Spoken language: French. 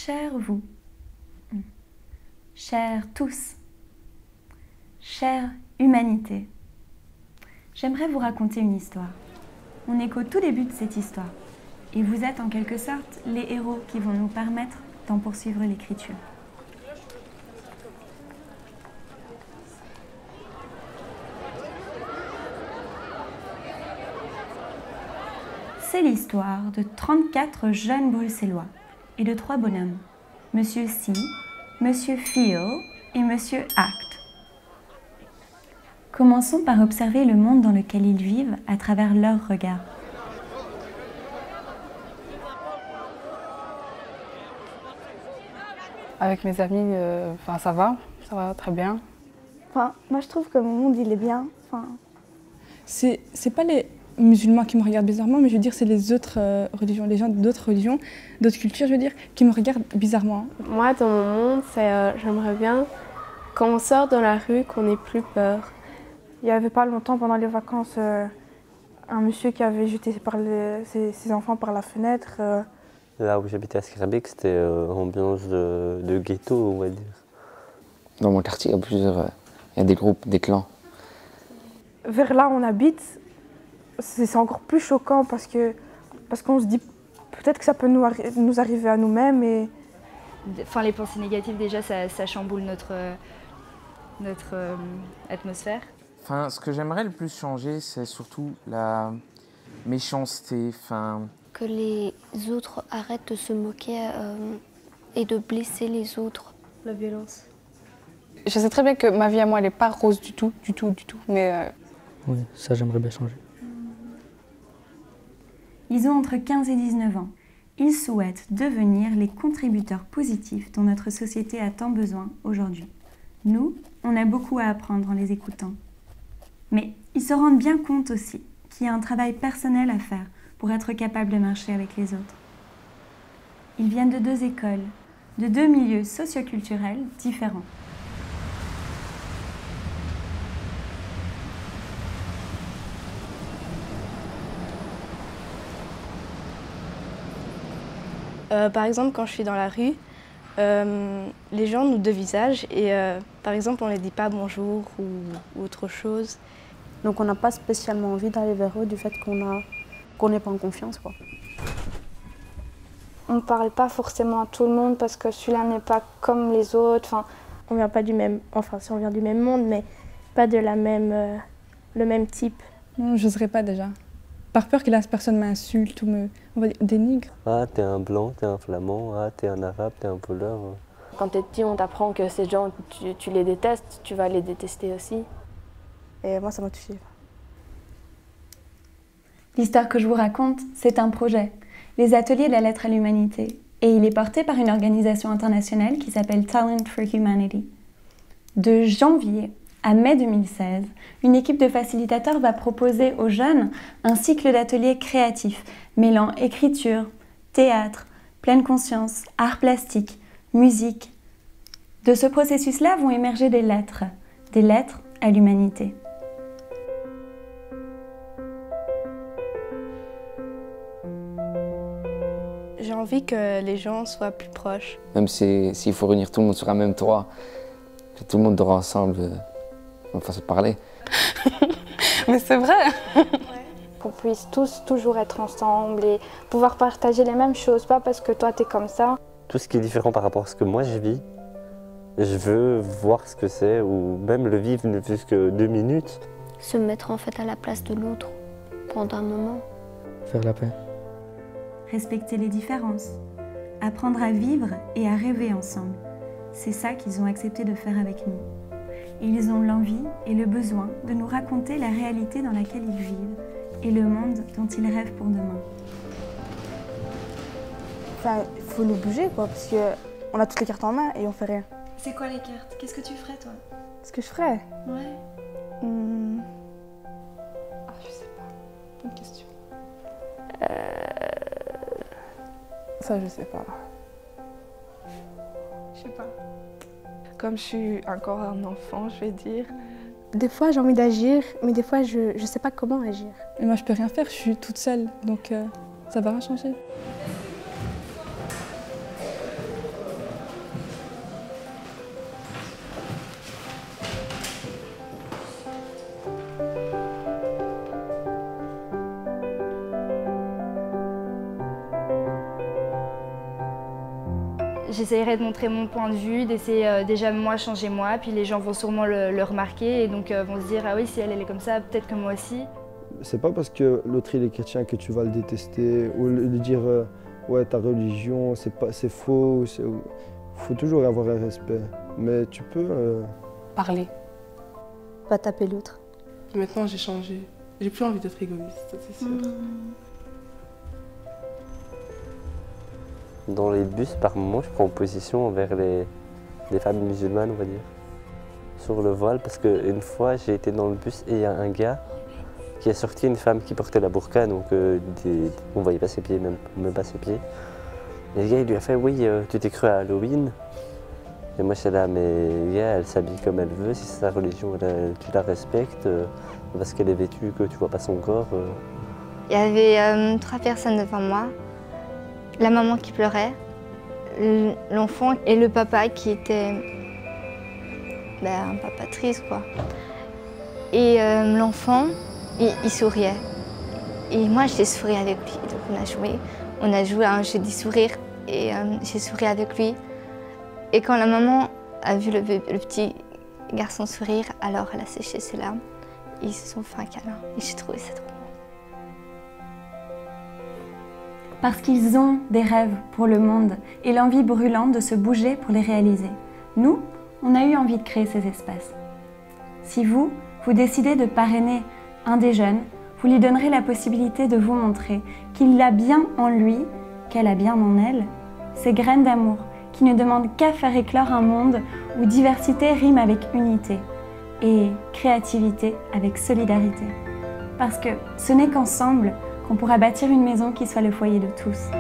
Chers vous, chers tous, chère humanité, j'aimerais vous raconter une histoire. On n'est qu'au tout début de cette histoire, et vous êtes en quelque sorte les héros qui vont nous permettre d'en poursuivre l'écriture. C'est l'histoire de 34 jeunes Bruxellois et de 3 bonhommes, Monsieur C, Monsieur Phil et Monsieur Act. Commençons par observer le monde dans lequel ils vivent à travers leurs regards. Avec mes amis, ça va très bien. Moi je trouve que mon monde il est bien. C'est pas les musulmans qui me regardent bizarrement, mais je veux dire c'est les autres religions, les gens d'autres religions, d'autres cultures, je veux dire, qui me regardent bizarrement. Moi dans mon monde, j'aimerais bien quand on sort dans la rue qu'on n'ait plus peur. Il n'y avait pas longtemps pendant les vacances un monsieur qui avait jeté ses enfants par la fenêtre. Là où j'habitais à Scarbeck, c'était ambiance de ghetto, on va dire. Dans mon quartier, il y a des groupes, des clans. Vers là où on habite, c'est encore plus choquant parce qu'on se dit peut-être que ça peut nous arriver à nous-mêmes. Enfin, les pensées négatives, déjà, ça chamboule notre atmosphère. Enfin, ce que j'aimerais le plus changer, c'est surtout la méchanceté. Que les autres arrêtent de se moquer et de blesser les autres. La violence. Je sais très bien que ma vie à moi, elle n'est pas rose du tout, mais... Oui, ça j'aimerais bien changer. Ils ont entre 15 et 19 ans. Ils souhaitent devenir les contributeurs positifs dont notre société a tant besoin aujourd'hui. Nous, on a beaucoup à apprendre en les écoutant. Mais ils se rendent bien compte aussi qu'il y a un travail personnel à faire pour être capable de marcher avec les autres. Ils viennent de 2 écoles, de 2 milieux socioculturels différents. Par exemple, quand je suis dans la rue, les gens nous dévisagent et par exemple, on ne les dit pas bonjour ou autre chose. Donc on n'a pas spécialement envie d'aller vers eux du fait qu'on n'est pas en confiance, quoi. On ne parle pas forcément à tout le monde parce que celui-là n'est pas comme les autres. On vient pas du même, si on vient du même monde, mais pas de le même type. Non, j'oserais pas déjà. Par peur que la personne m'insulte ou me dénigre. Ah, t'es un blanc, t'es un flamand, ah, t'es un arabe, t'es un voleur. Quand t'es petit, on t'apprend que ces gens, tu les détestes, tu vas les détester aussi. Et moi, ça m'a touchée. L'histoire que je vous raconte, c'est un projet, les ateliers de la lettre à l'humanité, et il est porté par une organisation internationale qui s'appelle Talent for Humanity. De janvier à mai 2016, une équipe de facilitateurs va proposer aux jeunes un cycle d'ateliers créatifs, mêlant écriture, théâtre, pleine conscience, art plastique, musique. De ce processus-là vont émerger des lettres à l'humanité. J'ai envie que les gens soient plus proches. Même s'il faut réunir tout le monde sur un même toit, que tout le monde dort ensemble, enfin se parler. Mais c'est vrai. Qu'on puisse tous toujours être ensemble et pouvoir partager les mêmes choses, pas parce que toi t'es comme ça. Tout ce qui est différent par rapport à ce que moi je vis, je veux voir ce que c'est, ou même le vivre ne fût-ce que 2 minutes. Se mettre en fait à la place de l'autre pendant un moment. Faire la paix. Respecter les différences, apprendre à vivre et à rêver ensemble. C'est ça qu'ils ont accepté de faire avec nous. Et ils ont l'envie et le besoin de nous raconter la réalité dans laquelle ils vivent et le monde dont ils rêvent pour demain. Il faut nous bouger, quoi, parce qu'on a toutes les cartes en main et on fait rien. C'est quoi les cartes? Qu'est-ce que tu ferais, toi? Ce que je ferais? Ouais. Ah, je sais pas. Bonne question. Ça, je sais pas. Je sais pas. Comme je suis encore un enfant, je vais dire. Des fois, j'ai envie d'agir, mais des fois, je sais pas comment agir. Et moi, je peux rien faire, je suis toute seule, donc ça va rien changer. J'essayerai de montrer mon point de vue, d'essayer déjà moi changer moi, puis les gens vont sûrement le remarquer et donc vont se dire ah oui, si elle est comme ça, peut-être que moi aussi. C'est pas parce que l'autre il est chrétien que tu vas le détester ou lui dire ouais ta religion c'est faux. Faut toujours avoir un respect, mais tu peux parler. Pas taper l'autre. Maintenant j'ai changé, j'ai plus envie d'être égoïste, c'est sûr. Dans les bus, par moments, je prends position envers les femmes musulmanes, on va dire, sur le voile, parce qu'une fois, j'ai été dans le bus et il y a un gars qui a sorti une femme qui portait la burqa, donc on ne voyait pas ses pieds, même pas ses pieds. Et le gars, il lui a fait « Oui, tu t'es cru à Halloween ?» Et moi, j'étais là « Mais gars, elle s'habille comme elle veut, si c'est sa religion, tu la respectes, parce qu'elle est vêtue, que tu vois pas son corps. Il y avait 3 personnes devant moi. La maman qui pleurait, l'enfant et le papa qui était un papa triste quoi. Et l'enfant, il souriait. Et moi j'ai souri avec lui. Donc on a joué à un jeu du sourire et j'ai souri avec lui. Et quand la maman a vu le petit garçon sourire, alors elle a séché ses larmes. Ils se sont fait un câlin et j'ai trouvé ça trop. Parce qu'ils ont des rêves pour le monde et l'envie brûlante de se bouger pour les réaliser. Nous, on a eu envie de créer ces espaces. Si vous décidez de parrainer un des jeunes, vous lui donnerez la possibilité de vous montrer qu'il a bien en lui, qu'elle a bien en elle, ces graines d'amour qui ne demandent qu'à faire éclore un monde où diversité rime avec unité et créativité avec solidarité. Parce que ce n'est qu'ensemble qu'on pourra bâtir une maison qui soit le foyer de tous.